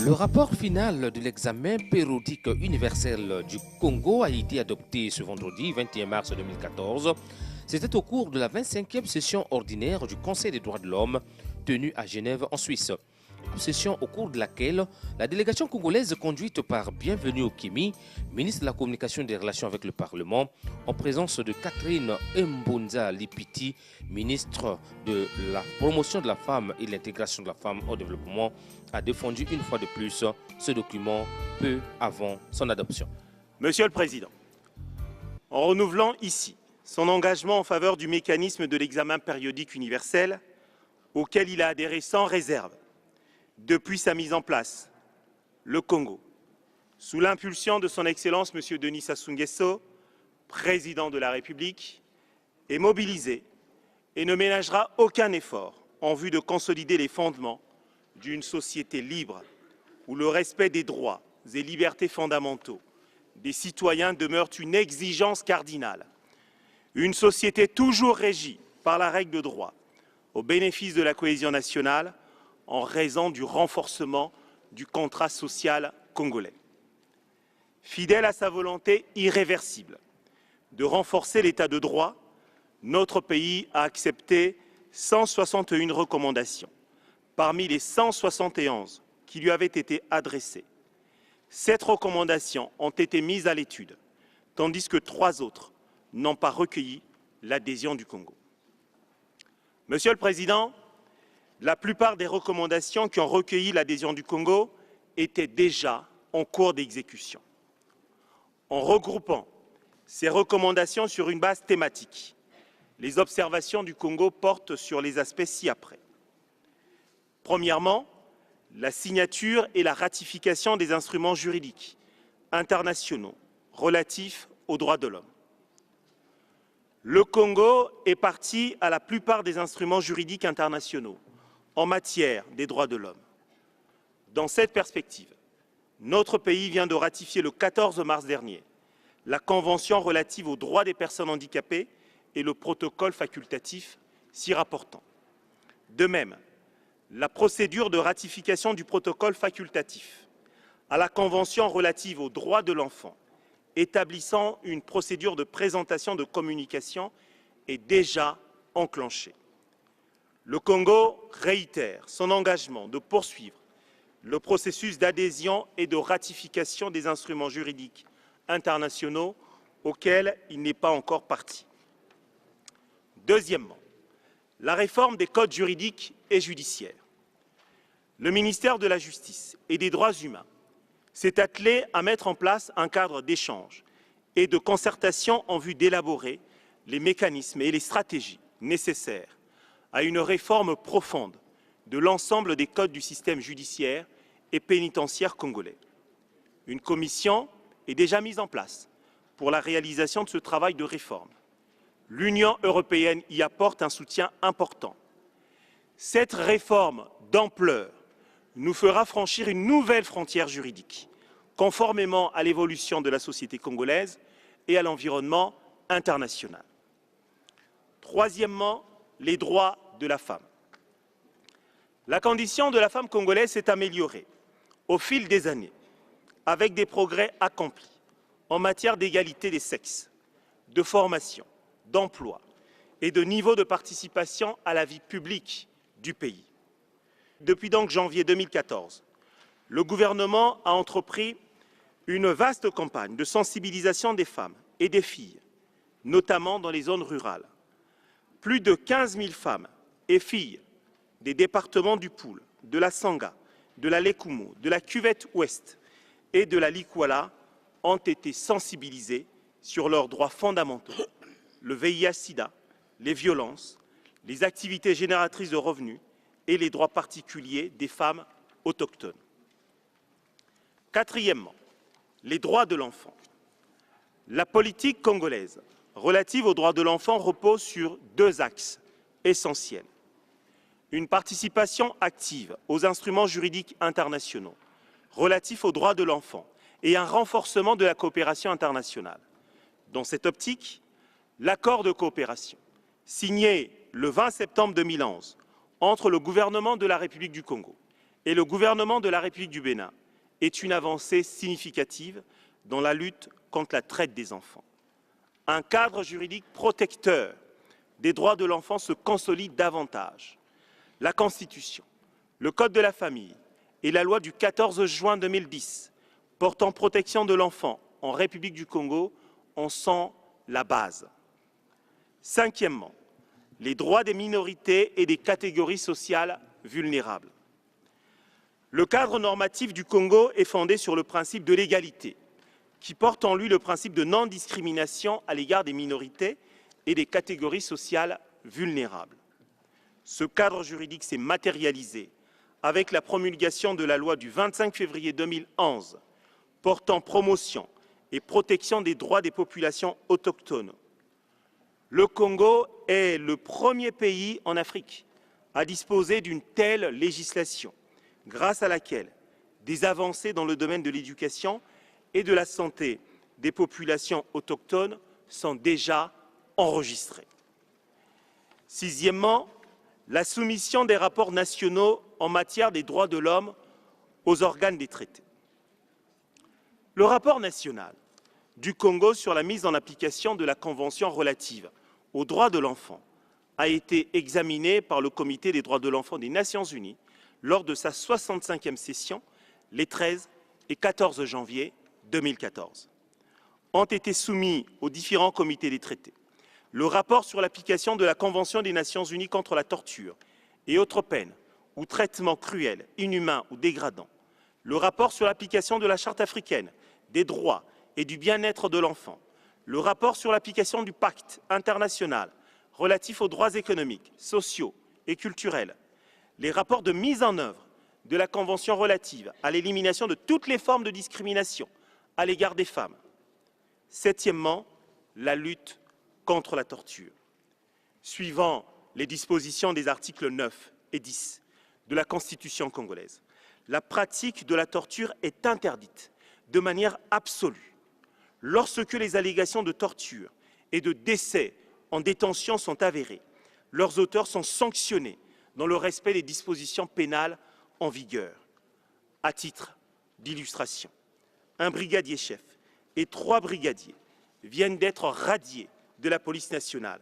Le rapport final de l'examen périodique universel du Congo a été adopté ce vendredi 21 mars 2014. C'était au cours de la 25e session ordinaire du Conseil des droits de l'homme tenue à Genève en Suisse. Session au cours de laquelle la délégation congolaise conduite par Bienvenue Okimi, ministre de la Communication et des Relations avec le Parlement, en présence de Catherine Mbonza Lipiti, ministre de la Promotion de la femme et de l'intégration de la femme au développement, a défendu une fois de plus ce document peu avant son adoption. Monsieur le Président, en renouvelant ici son engagement en faveur du mécanisme de l'examen périodique universel, auquel il a adhéré sans réserve, depuis sa mise en place, le Congo, sous l'impulsion de son Excellence M. Denis Sassou Nguesso, Président de la République, est mobilisé et ne ménagera aucun effort en vue de consolider les fondements d'une société libre où le respect des droits et libertés fondamentaux des citoyens demeure une exigence cardinale. Une société toujours régie par la règle de droit, au bénéfice de la cohésion nationale, en raison du renforcement du contrat social congolais. Fidèle à sa volonté irréversible de renforcer l'état de droit, notre pays a accepté 161 recommandations parmi les 171 qui lui avaient été adressées. 7 recommandations ont été mises à l'étude, tandis que 3 autres n'ont pas recueilli l'adhésion du Congo. Monsieur le Président, la plupart des recommandations qui ont recueilli l'adhésion du Congo étaient déjà en cours d'exécution. En regroupant ces recommandations sur une base thématique, les observations du Congo portent sur les aspects ci-après. Premièrement, la signature et la ratification des instruments juridiques internationaux relatifs aux droits de l'homme. Le Congo est partie à la plupart des instruments juridiques internationaux en matière des droits de l'homme. Dans cette perspective, notre pays vient de ratifier le 14 mars dernier la Convention relative aux droits des personnes handicapées et le protocole facultatif s'y rapportant. De même, la procédure de ratification du protocole facultatif à la Convention relative aux droits de l'enfant établissant une procédure de présentation de communication est déjà enclenchée. Le Congo réitère son engagement de poursuivre le processus d'adhésion et de ratification des instruments juridiques internationaux auxquels il n'est pas encore partie. Deuxièmement, la réforme des codes juridiques et judiciaires. Le ministère de la Justice et des Droits humains s'est attelé à mettre en place un cadre d'échange et de concertation en vue d'élaborer les mécanismes et les stratégies nécessaires à une réforme profonde de l'ensemble des codes du système judiciaire et pénitentiaire congolais. Une commission est déjà mise en place pour la réalisation de ce travail de réforme. L'Union européenne y apporte un soutien important. Cette réforme d'ampleur nous fera franchir une nouvelle frontière juridique, conformément à l'évolution de la société congolaise et à l'environnement international. Troisièmement, les droits de la femme. La condition de la femme congolaise s'est améliorée au fil des années, avec des progrès accomplis en matière d'égalité des sexes, de formation, d'emploi et de niveau de participation à la vie publique du pays. Depuis donc janvier 2014, le gouvernement a entrepris une vaste campagne de sensibilisation des femmes et des filles, notamment dans les zones rurales. Plus de 15 000 femmes et filles des départements du Poul, de la Sangha, de la Lekumu, de la Cuvette Ouest et de la Likwala ont été sensibilisées sur leurs droits fondamentaux, le VIH-Sida, les violences, les activités génératrices de revenus et les droits particuliers des femmes autochtones. Quatrièmement, les droits de l'enfant. La politique congolaise relative aux droits de l'enfant repose sur 2 axes essentiels. Une participation active aux instruments juridiques internationaux relatifs aux droits de l'enfant et un renforcement de la coopération internationale. Dans cette optique, l'accord de coopération signé le 20 septembre 2011 entre le gouvernement de la République du Congo et le gouvernement de la République du Bénin est une avancée significative dans la lutte contre la traite des enfants. Un cadre juridique protecteur des droits de l'enfant se consolide davantage. La Constitution, le Code de la famille et la loi du 14 juin 2010 portant protection de l'enfant en République du Congo en sont la base. Cinquièmement, les droits des minorités et des catégories sociales vulnérables. Le cadre normatif du Congo est fondé sur le principe de l'égalité, qui porte en lui le principe de non-discrimination à l'égard des minorités et des catégories sociales vulnérables. Ce cadre juridique s'est matérialisé avec la promulgation de la loi du 25 février 2011 portant promotion et protection des droits des populations autochtones. Le Congo est le premier pays en Afrique à disposer d'une telle législation, grâce à laquelle des avancées dans le domaine de l'éducation et de la santé des populations autochtones sont déjà enregistrées. Sixièmement, la soumission des rapports nationaux en matière des droits de l'homme aux organes des traités. Le rapport national du Congo sur la mise en application de la Convention relative aux droits de l'enfant a été examiné par le Comité des droits de l'enfant des Nations Unies lors de sa 65e session les 13 et 14 janvier 2014. Ont été soumis aux différents comités des traités le rapport sur l'application de la Convention des Nations Unies contre la torture et autres peines ou traitements cruels, inhumains ou dégradants, le rapport sur l'application de la Charte africaine des droits et du bien-être de l'enfant, le rapport sur l'application du pacte international relatif aux droits économiques, sociaux et culturels, les rapports de mise en œuvre de la Convention relative à l'élimination de toutes les formes de discrimination à l'égard des femmes. Septièmement, la lutte contre la torture. Suivant les dispositions des articles 9 et 10 de la Constitution congolaise, la pratique de la torture est interdite de manière absolue. Lorsque les allégations de torture et de décès en détention sont avérées, leurs auteurs sont sanctionnés dans le respect des dispositions pénales en vigueur. À titre d'illustration, un brigadier chef et 3 brigadiers viennent d'être radiés de la police nationale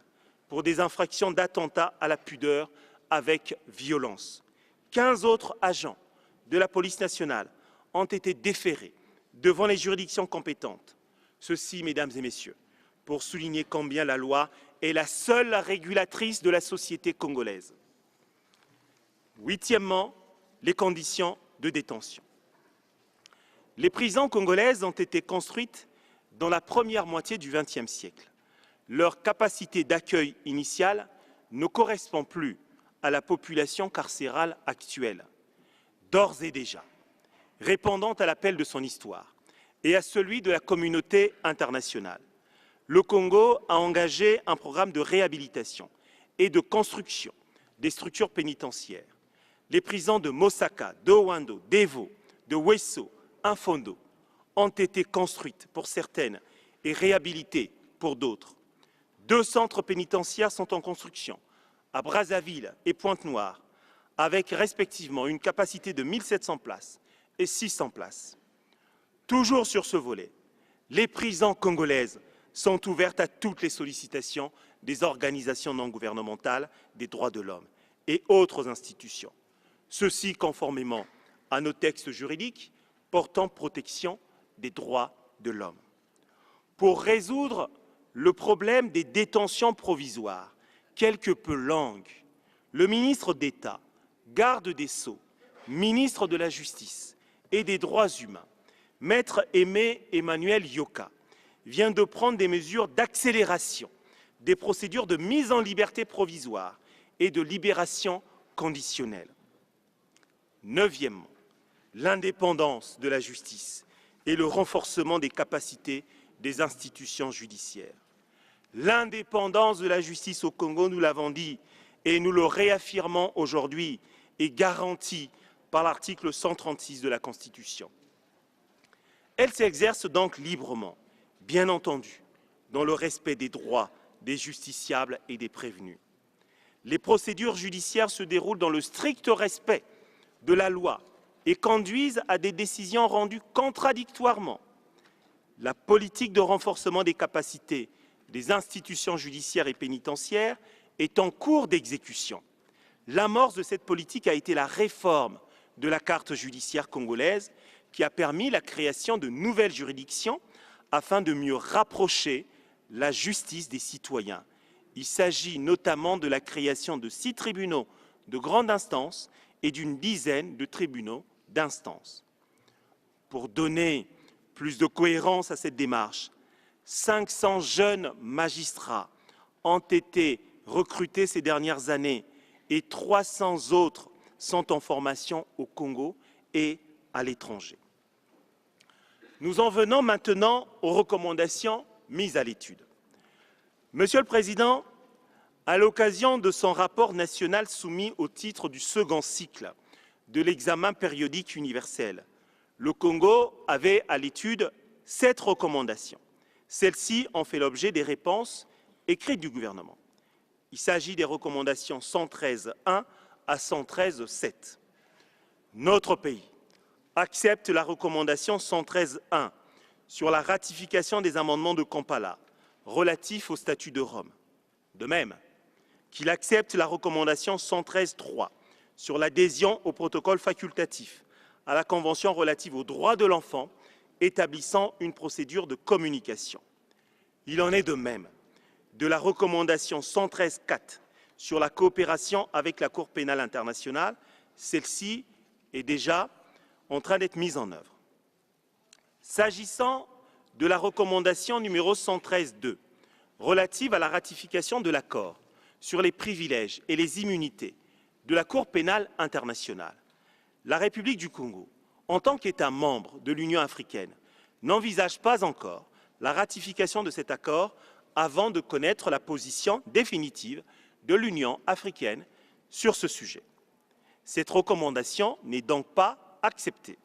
pour des infractions d'attentat à la pudeur avec violence. 15 autres agents de la police nationale ont été déférés devant les juridictions compétentes. Ceci, mesdames et messieurs, pour souligner combien la loi est la seule régulatrice de la société congolaise. Huitièmement, les conditions de détention. Les prisons congolaises ont été construites dans la première moitié du XXe siècle. Leur capacité d'accueil initiale ne correspond plus à la population carcérale actuelle. D'ores et déjà, répondant à l'appel de son histoire et à celui de la communauté internationale, le Congo a engagé un programme de réhabilitation et de construction des structures pénitentiaires. Les prisons de Mosaka, d'Owando, d'Evo, de Wesso, Infondo ont été construites pour certaines et réhabilitées pour d'autres. 2 centres pénitentiaires sont en construction, à Brazzaville et Pointe-Noire, avec respectivement une capacité de 1700 places et 600 places. Toujours sur ce volet, les prisons congolaises sont ouvertes à toutes les sollicitations des organisations non gouvernementales des droits de l'homme et autres institutions. Ceci conformément à nos textes juridiques portant protection des droits de l'homme. Pour résoudre le problème des détentions provisoires, quelque peu longues, le ministre d'État, garde des Sceaux, ministre de la Justice et des Droits humains, Maître Aimé Emmanuel Yoka, vient de prendre des mesures d'accélération des procédures de mise en liberté provisoire et de libération conditionnelle. Neuvièmement, l'indépendance de la justice et le renforcement des capacités des institutions judiciaires. L'indépendance de la justice au Congo, nous l'avons dit et nous le réaffirmons aujourd'hui, est garantie par l'article 136 de la Constitution. Elle s'exerce donc librement, bien entendu, dans le respect des droits des justiciables et des prévenus. Les procédures judiciaires se déroulent dans le strict respect de la loi et conduisent à des décisions rendues contradictoirement. La politique de renforcement des capacités des institutions judiciaires et pénitentiaires est en cours d'exécution. L'amorce de cette politique a été la réforme de la carte judiciaire congolaise qui a permis la création de nouvelles juridictions afin de mieux rapprocher la justice des citoyens. Il s'agit notamment de la création de 6 tribunaux de grande instance et d'une dizaine de tribunaux d'instance. Pour donner plus de cohérence à cette démarche, 500 jeunes magistrats ont été recrutés ces dernières années et 300 autres sont en formation au Congo et à l'étranger. Nous en venons maintenant aux recommandations mises à l'étude. Monsieur le Président, à l'occasion de son rapport national soumis au titre du second cycle de l'examen périodique universel, le Congo avait à l'étude 7 recommandations. Celles-ci ont fait l'objet des réponses écrites du gouvernement. Il s'agit des recommandations 113.1 à 113.7. Notre pays accepte la recommandation 113.1 sur la ratification des amendements de Kampala relatifs au statut de Rome. De même qu'il accepte la recommandation 113.3 sur l'adhésion au protocole facultatif à la Convention relative aux droits de l'enfant établissant une procédure de communication. Il en est de même de la recommandation 113.4 sur la coopération avec la Cour pénale internationale. Celle-ci est déjà en train d'être mise en œuvre. S'agissant de la recommandation numéro 113.2 relative à la ratification de l'accord sur les privilèges et les immunités de la Cour pénale internationale, la République du Congo, en tant qu'État membre de l'Union africaine, n'envisage pas encore la ratification de cet accord avant de connaître la position définitive de l'Union africaine sur ce sujet. Cette recommandation n'est donc pas acceptée.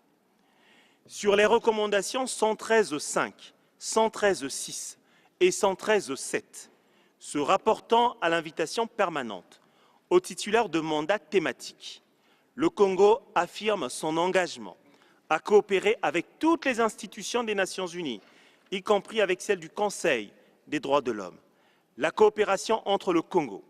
Sur les recommandations 113.5, 113.6 et 113.7, se rapportant à l'invitation permanente aux titulaires de mandats thématiques, le Congo affirme son engagement à coopérer avec toutes les institutions des Nations Unies, y compris avec celle du Conseil des droits de l'homme. La coopération entre le Congo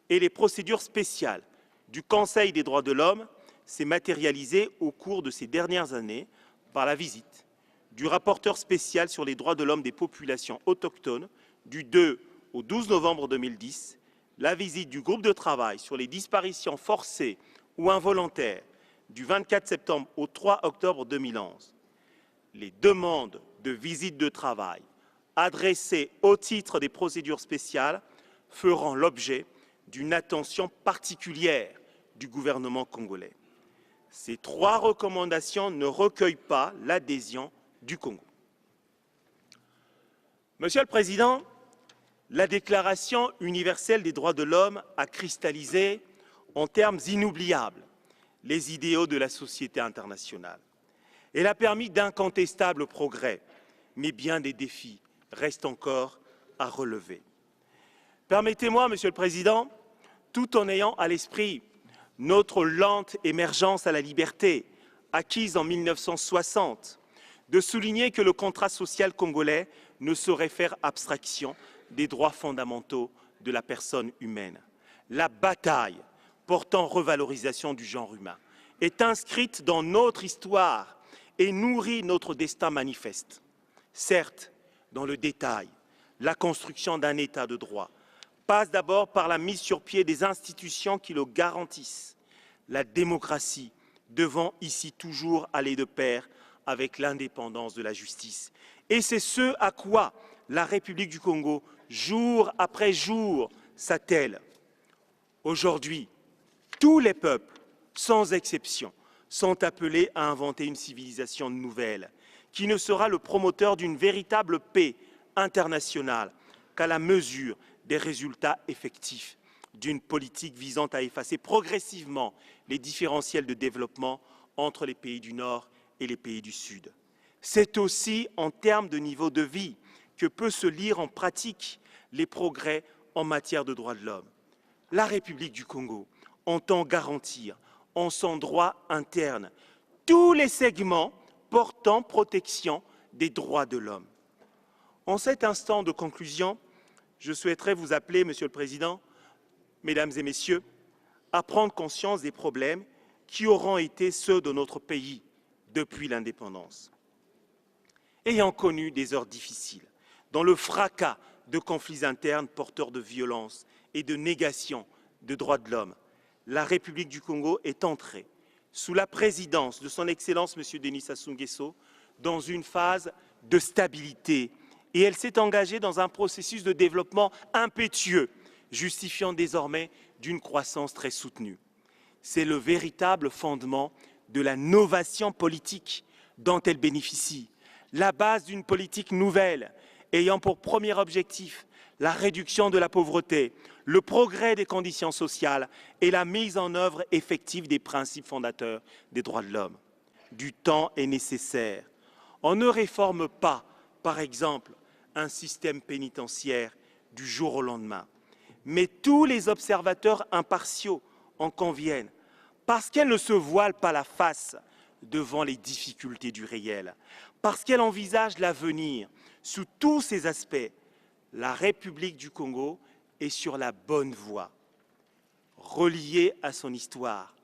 et les procédures spéciales du Conseil des droits de l'homme s'est matérialisée au cours de ces dernières années par la visite du rapporteur spécial sur les droits de l'homme des populations autochtones du 2 au 12 novembre 2010, la visite du groupe de travail sur les disparitions forcées ou involontaires du 24 septembre au 3 octobre 2011. Les demandes de visite de travail adressées au titre des procédures spéciales feront l'objet d'une attention particulière du gouvernement congolais. Ces 3 recommandations ne recueillent pas l'adhésion du Congo. Monsieur le Président, la Déclaration universelle des droits de l'homme a cristallisé en termes inoubliables les idéaux de la société internationale. Elle a permis d'incontestables progrès, mais bien des défis restent encore à relever. Permettez-moi, Monsieur le Président, tout en ayant à l'esprit notre lente émergence à la liberté, acquise en 1960, de souligner que le contrat social congolais ne saurait faire abstraction des droits fondamentaux de la personne humaine. La bataille portant revalorisation du genre humain est inscrite dans notre histoire et nourrit notre destin manifeste. Certes, dans le détail, la construction d'un État de droit passe d'abord par la mise sur pied des institutions qui le garantissent, la démocratie devant ici toujours aller de pair avec l'indépendance de la justice. Et c'est ce à quoi la République du Congo, jour après jour, s'attelle. Aujourd'hui, tous les peuples, sans exception, sont appelés à inventer une civilisation nouvelle, qui ne sera le promoteur d'une véritable paix internationale qu'à la mesure des résultats effectifs d'une politique visant à effacer progressivement les différentiels de développement entre les pays du Nord et les pays du Sud. C'est aussi en termes de niveau de vie que peut se lire en pratique les progrès en matière de droits de l'homme. La République du Congo entend garantir en son droit interne tous les segments portant protection des droits de l'homme. En cet instant de conclusion, je souhaiterais vous appeler, Monsieur le Président, Mesdames et Messieurs, à prendre conscience des problèmes qui auront été ceux de notre pays depuis l'indépendance. Ayant connu des heures difficiles, dans le fracas de conflits internes porteurs de violence et de négation de droits de l'homme, la République du Congo est entrée, sous la présidence de son Excellence M. Denis Sassou Nguesso, dans une phase de stabilité et elle s'est engagée dans un processus de développement impétueux, justifiant désormais d'une croissance très soutenue. C'est le véritable fondement de la novation politique dont elle bénéficie, la base d'une politique nouvelle ayant pour premier objectif la réduction de la pauvreté, le progrès des conditions sociales et la mise en œuvre effective des principes fondateurs des droits de l'homme. Du temps est nécessaire. On ne réforme pas, par exemple, un système pénitentiaire du jour au lendemain. Mais tous les observateurs impartiaux en conviennent, parce qu'elle ne se voile pas la face devant les difficultés du réel, parce qu'elle envisage l'avenir sous tous ses aspects. La République du Congo est sur la bonne voie. Reliée à son histoire,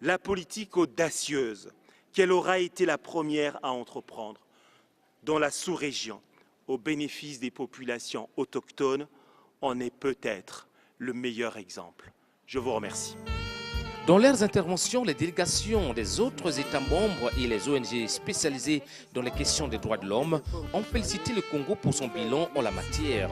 la politique audacieuse qu'elle aura été la première à entreprendre dans la sous-région au bénéfice des populations autochtones en est peut-être le meilleur exemple. Je vous remercie. Dans leurs interventions, les délégations des autres États membres et les ONG spécialisées dans les questions des droits de l'homme ont félicité le Congo pour son bilan en la matière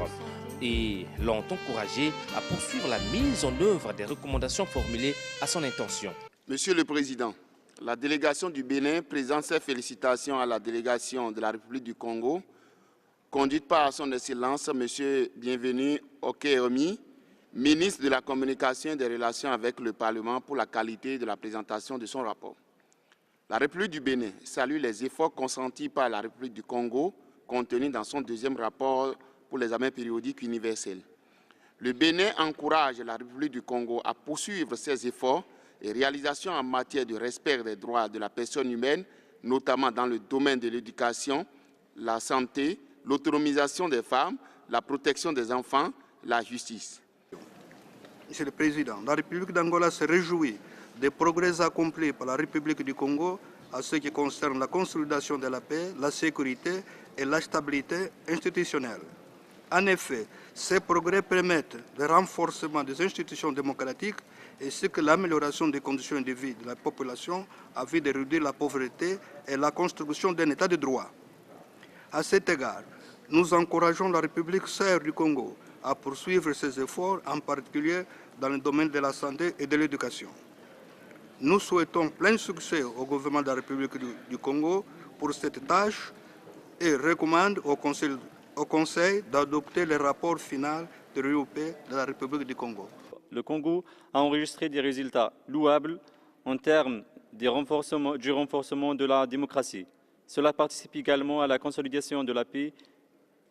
et l'ont encouragé à poursuivre la mise en œuvre des recommandations formulées à son intention. Monsieur le Président, la délégation du Bénin présente ses félicitations à la délégation de la République du Congo, conduite par son Excellence M. Bienvenu Okeomi, ministre de la Communication et des Relations avec le Parlement, pour la qualité de la présentation de son rapport. La République du Bénin salue les efforts consentis par la République du Congo, contenus dans son deuxième rapport pour l'examen périodique universel. Le Bénin encourage la République du Congo à poursuivre ses efforts et réalisations en matière de respect des droits de la personne humaine, notamment dans le domaine de l'éducation, la santé, l'autonomisation des femmes, la protection des enfants, la justice. Monsieur le Président, la République d'Angola se réjouit des progrès accomplis par la République du Congo à ce qui concerne la consolidation de la paix, la sécurité et la stabilité institutionnelle. En effet, ces progrès permettent le renforcement des institutions démocratiques ainsi que l'amélioration des conditions de vie de la population afin de réduire la pauvreté et la construction d'un État de droit. À cet égard, nous encourageons la République sœur du Congo à poursuivre ses efforts, en particulier dans le domaine de la santé et de l'éducation. Nous souhaitons plein succès au gouvernement de la République du Congo pour cette tâche et recommande au Conseil d'adopter le rapport final de l'UOP de la République du Congo. Le Congo a enregistré des résultats louables en termes du renforcement de la démocratie. Cela participe également à la consolidation de la paix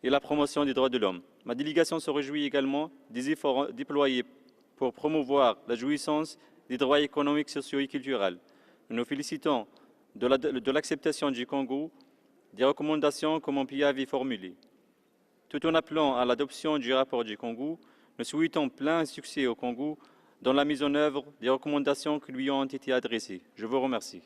et la promotion des droits de l'homme. Ma délégation se réjouit également des efforts déployés pour promouvoir la jouissance des droits économiques, sociaux et culturels. Nous nous félicitons de l'acceptation du Congo des recommandations que mon pays avait formulées. Tout en appelant à l'adoption du rapport du Congo, nous souhaitons plein succès au Congo dans la mise en œuvre des recommandations qui lui ont été adressées. Je vous remercie.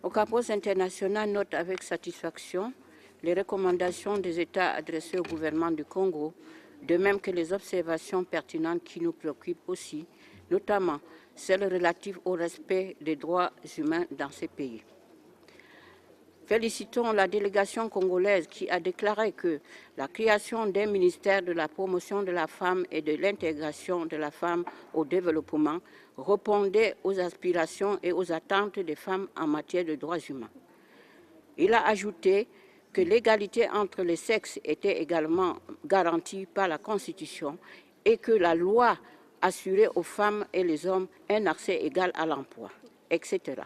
OCAPOS International note avec satisfaction les recommandations des États adressées au gouvernement du Congo, de même que les observations pertinentes qui nous préoccupent aussi, notamment celles relatives au respect des droits humains dans ces pays. Félicitons la délégation congolaise qui a déclaré que la création d'un ministère de la promotion de la femme et de l'intégration de la femme au développement répondait aux aspirations et aux attentes des femmes en matière de droits humains. Il a ajouté que l'égalité entre les sexes était également garantie par la Constitution et que la loi assurait aux femmes et les hommes un accès égal à l'emploi, etc.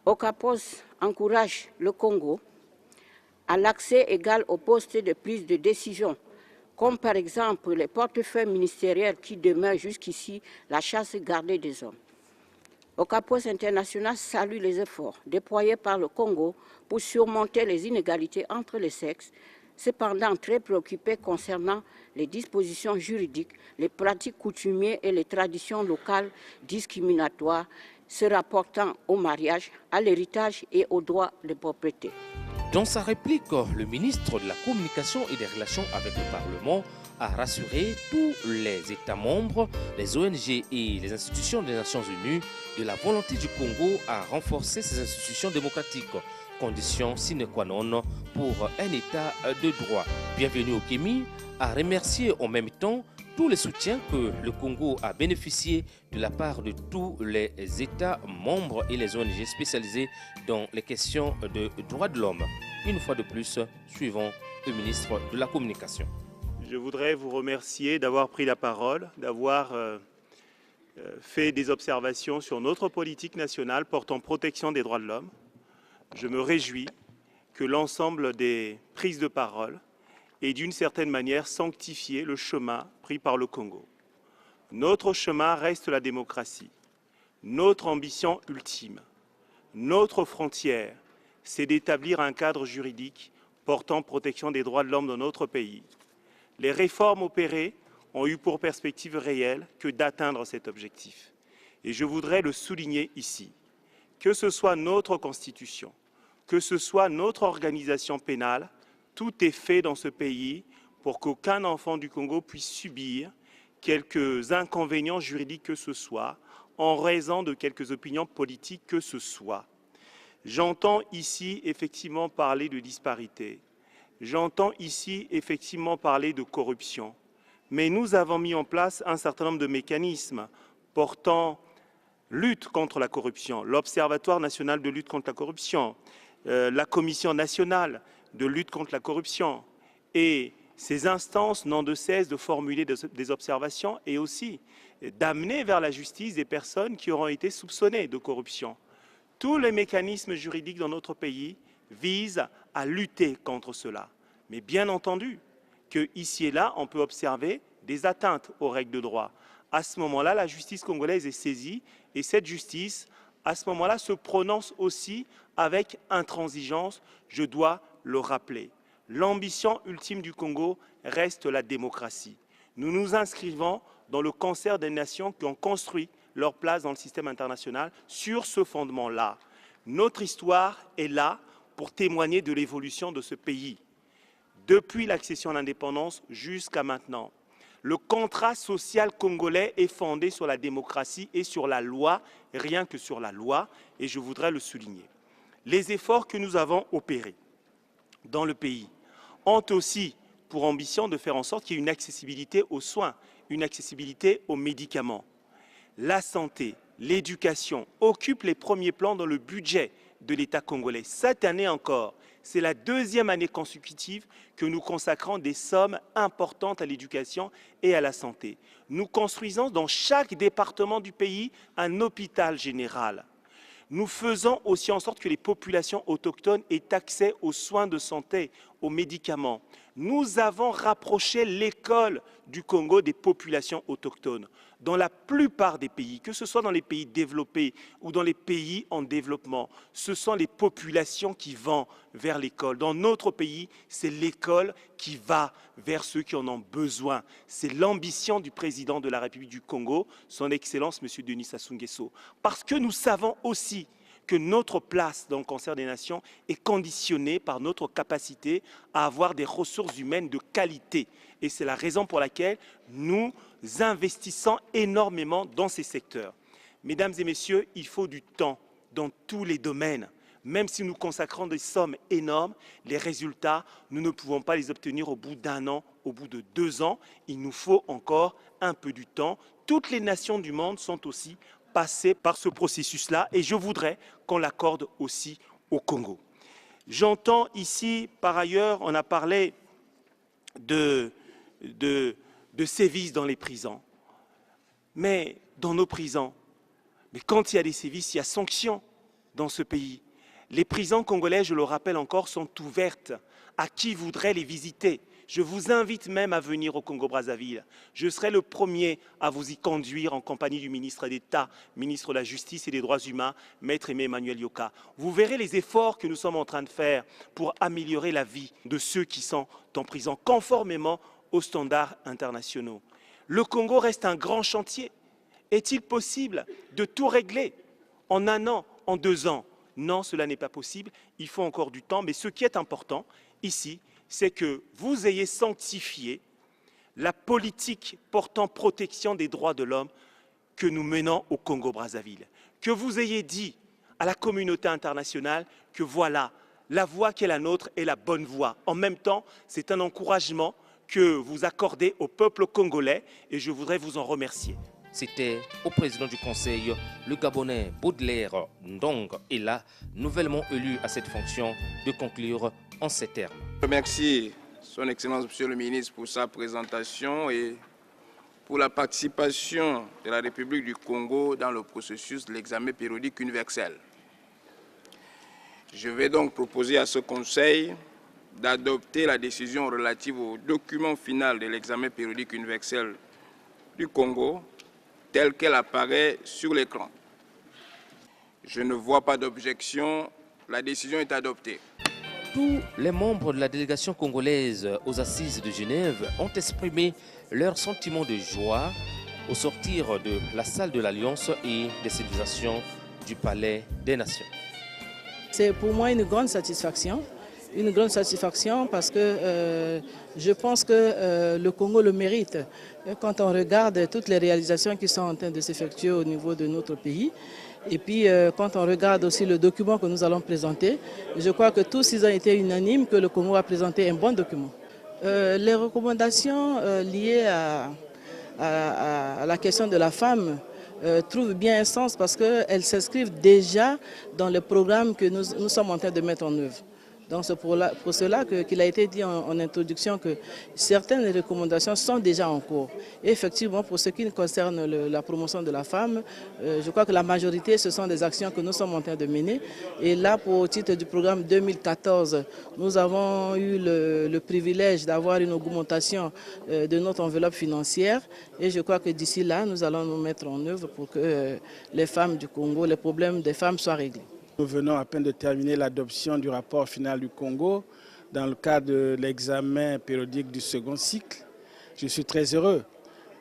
OCAPOS encourage le Congo à l'accès égal aux postes de prise de décision, comme par exemple les portefeuilles ministériels qui demeurent jusqu'ici la chasse gardée des hommes. Ocapos International salue les efforts déployés par le Congo pour surmonter les inégalités entre les sexes, cependant très préoccupé concernant les dispositions juridiques, les pratiques coutumières et les traditions locales discriminatoires se rapportant au mariage, à l'héritage et aux droits de propriété. Dans sa réplique, le ministre de la Communication et des Relations avec le Parlement a rassuré tous les États membres, les ONG et les institutions des Nations Unies de la volonté du Congo à renforcer ses institutions démocratiques, condition sine qua non pour un État de droit. Bienvenue au Kémi a remercié en même temps tous les soutiens que le Congo a bénéficié de la part de tous les États membres et les ONG spécialisées dans les questions de droits de l'homme. Une fois de plus, suivons le ministre de la Communication. Je voudrais vous remercier d'avoir pris la parole, d'avoir fait des observations sur notre politique nationale portant protection des droits de l'homme. Je me réjouis que l'ensemble des prises de parole ait d'une certaine manière sanctifié le chemin pris par le Congo. Notre chemin reste la démocratie. Notre ambition ultime, notre frontière, c'est d'établir un cadre juridique portant protection des droits de l'homme dans notre pays. Les réformes opérées ont eu pour perspective réelle que d'atteindre cet objectif. Et je voudrais le souligner ici. Que ce soit notre Constitution, que ce soit notre organisation pénale, tout est fait dans ce pays pour qu'aucun enfant du Congo puisse subir quelques inconvénients juridiques que ce soit, en raison de quelques opinions politiques que ce soit. J'entends ici effectivement parler de disparité. J'entends ici effectivement parler de corruption, mais nous avons mis en place un certain nombre de mécanismes portant lutte contre la corruption, l'Observatoire national de lutte contre la corruption, la Commission nationale de lutte contre la corruption. Et ces instances n'ont de cesse de formuler des observations et aussi d'amener vers la justice des personnes qui auront été soupçonnées de corruption. Tous les mécanismes juridiques dans notre pays visent à lutter contre cela. Mais bien entendu que ici et là, on peut observer des atteintes aux règles de droit. À ce moment-là, la justice congolaise est saisie et cette justice, à ce moment-là, se prononce aussi avec intransigeance, je dois le rappeler. L'ambition ultime du Congo reste la démocratie. Nous nous inscrivons dans le concert des nations qui ont construit leur place dans le système international sur ce fondement-là. Notre histoire est là pour témoigner de l'évolution de ce pays. Depuis l'accession à l'indépendance jusqu'à maintenant, le contrat social congolais est fondé sur la démocratie et sur la loi, rien que sur la loi, et je voudrais le souligner. Les efforts que nous avons opérés dans le pays ont aussi pour ambition de faire en sorte qu'il y ait une accessibilité aux soins, une accessibilité aux médicaments. La santé, l'éducation occupent les premiers plans dans le budget de l'État congolais. Cette année encore, c'est la deuxième année consécutive que nous consacrons des sommes importantes à l'éducation et à la santé. Nous construisons dans chaque département du pays un hôpital général. Nous faisons aussi en sorte que les populations autochtones aient accès aux soins de santé, aux médicaments. Nous avons rapproché l'école du Congo des populations autochtones. Dans la plupart des pays, que ce soit dans les pays développés ou dans les pays en développement, ce sont les populations qui vont vers l'école. Dans notre pays, c'est l'école qui va vers ceux qui en ont besoin. C'est l'ambition du président de la République du Congo, son Excellence M. Denis Sassou Nguesso. Parce que nous savons aussi que notre place dans le concert des nations est conditionnée par notre capacité à avoir des ressources humaines de qualité. Et c'est la raison pour laquelle nous investissons énormément dans ces secteurs. Mesdames et messieurs, il faut du temps dans tous les domaines. Même si nous consacrons des sommes énormes, les résultats, nous ne pouvons pas les obtenir au bout d'un an, au bout de 2 ans. Il nous faut encore un peu du temps. Toutes les nations du monde sont aussi passées par ce processus-là et je voudrais qu'on l'accorde aussi au Congo. J'entends ici, par ailleurs, on a parlé de sévices dans les prisons. Mais dans nos prisons, mais quand il y a des sévices, il y a sanctions dans ce pays. Les prisons congolaises, je le rappelle encore, sont ouvertes à qui voudrait les visiter. Je vous invite même à venir au Congo-Brazzaville. Je serai le premier à vous y conduire en compagnie du ministre d'État, ministre de la Justice et des Droits humains, Maître Aimé Emmanuel Yoka. Vous verrez les efforts que nous sommes en train de faire pour améliorer la vie de ceux qui sont en prison, conformément aux standards internationaux. Le Congo reste un grand chantier. Est-il possible de tout régler en 1 an, en 2 ans? Non, cela n'est pas possible. Il faut encore du temps. Mais ce qui est important ici, c'est que vous ayez sanctifié la politique portant protection des droits de l'homme que nous menons au Congo-Brazzaville. Que vous ayez dit à la communauté internationale que voilà, la voie qui est la nôtre est la bonne voie. En même temps, c'est un encouragement que vous accordez au peuple congolais et je voudrais vous en remercier. C'était au président du Conseil, le Gabonais Baudelaire Ndong, et là, nouvellement élu à cette fonction, de conclure en ces termes. Je remercie Son Excellence Monsieur le Ministre pour sa présentation et pour la participation de la République du Congo dans le processus de l'examen périodique universel. Je vais donc proposer à ce Conseil d'adopter la décision relative au document final de l'examen périodique universel du Congo, telle qu'elle apparaît sur l'écran. Je ne vois pas d'objection. La décision est adoptée. Tous les membres de la délégation congolaise aux Assises de Genève ont exprimé leur sentiment de joie au sortir de la salle de l'Alliance et des civilisations du Palais des Nations. C'est pour moi une grande satisfaction parce que je pense que le Congo le mérite. Quand on regarde toutes les réalisations qui sont en train de s'effectuer au niveau de notre pays, et puis quand on regarde aussi le document que nous allons présenter, je crois que tous ils ont été unanimes que le Congo a présenté un bon document. Les recommandations liées à la question de la femme trouvent bien un sens parce qu'elles s'inscrivent déjà dans le programme que nous sommes en train de mettre en œuvre. Donc c'est pour cela qu'il a été dit en introduction que certaines recommandations sont déjà en cours. Et effectivement, pour ce qui concerne la promotion de la femme, je crois que la majorité, ce sont des actions que nous sommes en train de mener. Et là, au titre du programme 2014, nous avons eu le privilège d'avoir une augmentation de notre enveloppe financière. Et je crois que d'ici là, nous allons nous mettre en œuvre pour que les femmes du Congo, les problèmes des femmes soient réglés. Nous venons à peine de terminer l'adoption du rapport final du Congo dans le cadre de l'examen périodique du second cycle. Je suis très heureux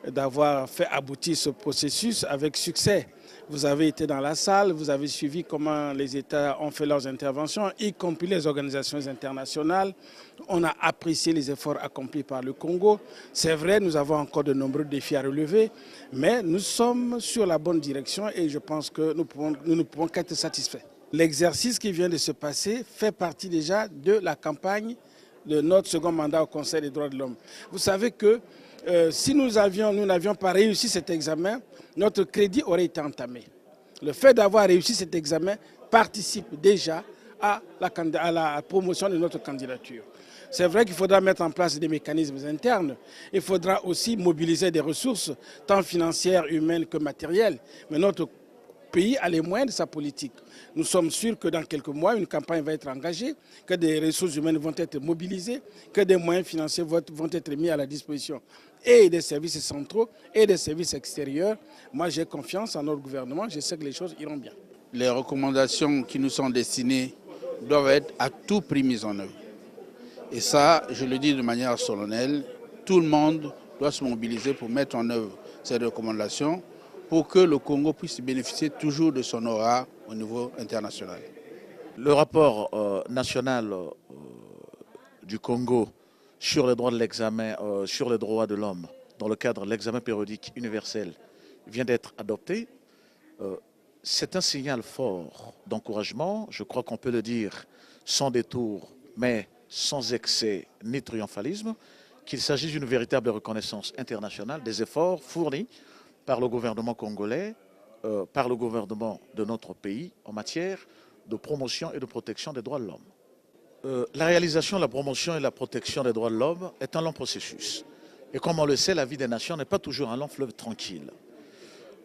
d'avoir fait aboutir ce processus avec succès. Vous avez été dans la salle, vous avez suivi comment les États ont fait leurs interventions, y compris les organisations internationales. On a apprécié les efforts accomplis par le Congo. C'est vrai, nous avons encore de nombreux défis à relever, mais nous sommes sur la bonne direction et je pense que nous ne pouvons qu'être satisfaits. L'exercice qui vient de se passer fait partie déjà de la campagne de notre second mandat au Conseil des droits de l'homme. Vous savez que si nous n'avions pas réussi cet examen, notre crédit aurait été entamé. Le fait d'avoir réussi cet examen participe déjà à la promotion de notre candidature. C'est vrai qu'il faudra mettre en place des mécanismes internes. Il faudra aussi mobiliser des ressources, tant financières, humaines que matérielles. Mais notre pays a les moyens de sa politique. Nous sommes sûrs que dans quelques mois, une campagne va être engagée, que des ressources humaines vont être mobilisées, que des moyens financiers vont être mis à la disposition et des services centraux et des services extérieurs. Moi, j'ai confiance en notre gouvernement, je sais que les choses iront bien. Les recommandations qui nous sont destinées doivent être à tout prix mises en œuvre. Et ça, je le dis de manière solennelle, tout le monde doit se mobiliser pour mettre en œuvre ces recommandations pour que le Congo puisse bénéficier toujours de son aura au niveau international. Le rapport national du Congo sur les droits de l'examen, sur les droits de l'homme, dans le cadre de l'examen périodique universel, vient d'être adopté. C'est un signal fort d'encouragement, je crois qu'on peut le dire sans détour, mais sans excès ni triomphalisme, qu'il s'agit d'une véritable reconnaissance internationale des efforts fournis par le gouvernement congolais, par le gouvernement de notre pays en matière de promotion et de protection des droits de l'homme. La réalisation, la promotion et la protection des droits de l'homme est un long processus. Et comme on le sait, la vie des nations n'est pas toujours un long fleuve tranquille.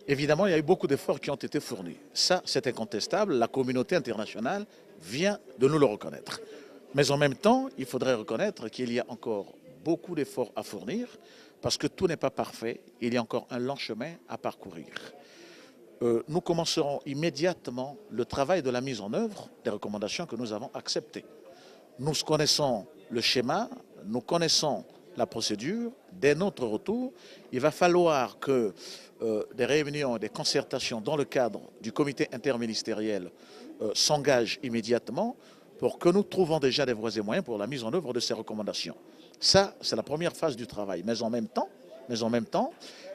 Évidemment, il y a eu beaucoup d'efforts qui ont été fournis. Ça, c'est incontestable. La communauté internationale vient de nous le reconnaître. Mais en même temps, il faudrait reconnaître qu'il y a encore beaucoup d'efforts à fournir parce que tout n'est pas parfait. Il y a encore un long chemin à parcourir. Nous commencerons immédiatement le travail de la mise en œuvre des recommandations que nous avons acceptées. Nous connaissons le schéma, nous connaissons la procédure. Dès notre retour, il va falloir que des réunions, des concertations dans le cadre du comité interministériel s'engagent immédiatement pour que nous trouvions déjà des voies et moyens pour la mise en œuvre de ces recommandations. Ça, c'est la première phase du travail. Mais en même temps,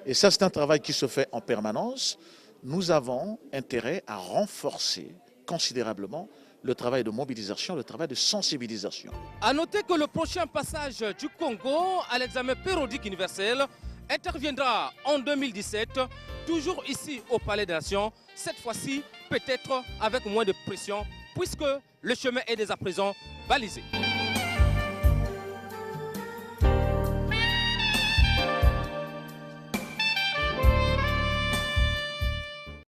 et ça c'est un travail qui se fait en permanence, nous avons intérêt à renforcer considérablement le travail de mobilisation, le travail de sensibilisation. A noter que le prochain passage du Congo à l'examen périodique universel interviendra en 2017, toujours ici au Palais des Nations, cette fois-ci peut-être avec moins de pression puisque le chemin est dès à présent balisé.